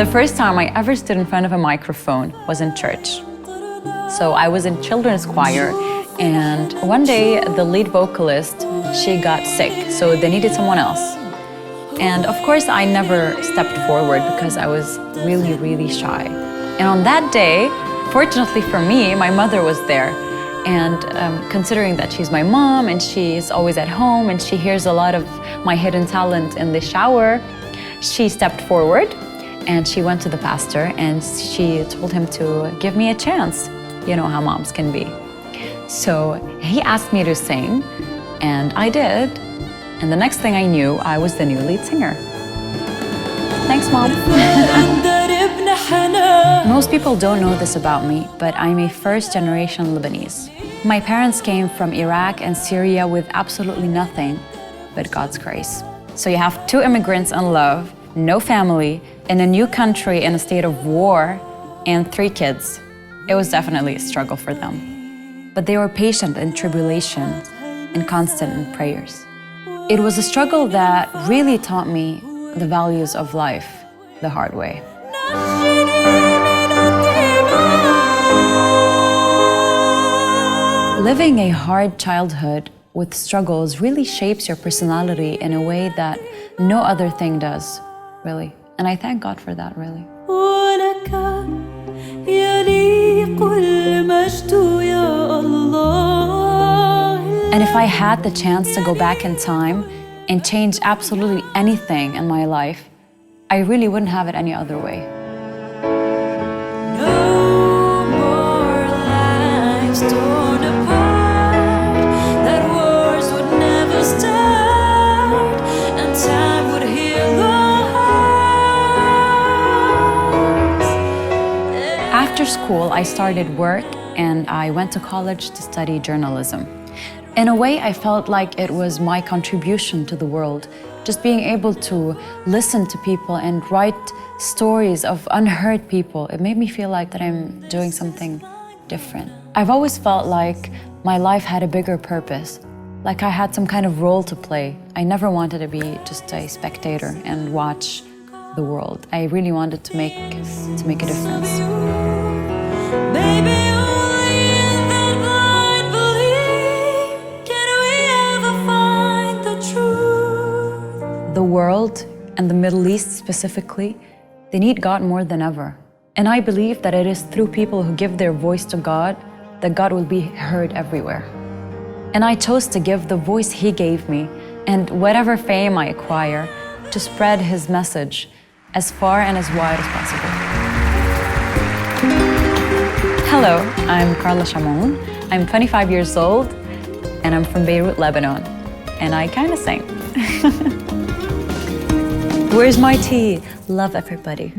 The first time I ever stood in front of a microphone was in church. So I was in children's choir, and one day the lead vocalist, she got sick, so they needed someone else. And of course I never stepped forward because I was really, really shy. And on that day, fortunately for me, my mother was there. And considering that she's my mom and she's always at home and she hears a lot of my hidden talent in the shower, she stepped forward and she went to the pastor and she told him to give me a chance. You know how moms can be. So he asked me to sing, and I did. And the next thing I knew, I was the new lead singer. Thanks, Mom. Most people don't know this about me, but I'm a first-generation Lebanese. My parents came from Iraq and Syria with absolutely nothing but God's grace. So you have two immigrants in love, no family, in a new country in a state of war, and 3 kids. It was definitely a struggle for them. But they were patient in tribulations and constant in prayers. It was a struggle that really taught me the values of life the hard way. Living a hard childhood with struggles really shapes your personality in a way that no other thing does, really. And I thank God for that, really. And if I had the chance to go back in time and change absolutely anything in my life, I really wouldn't have it any other way. No more lives torn apart, that wars would never start, and time would heal the hearts. After school, I started work and I went to college to study journalism. In a way, I felt like it was my contribution to the world, just being able to listen to people and write stories of unheard people. It made me feel like that I'm doing something different. I've always felt like my life had a bigger purpose, like I had some kind of role to play. I never wanted to be just a spectator and watch the world. I really wanted to make a difference. Baby, the world, and the Middle East specifically, they need God more than ever. And I believe that it is through people who give their voice to God that God will be heard everywhere. And I chose to give the voice He gave me and whatever fame I acquire to spread His message as far and as wide as possible. Hello, I'm Carla Chamoun. I'm 25 years old and I'm from Beirut, Lebanon. And I kind of sing. Where's my tea? Love everybody.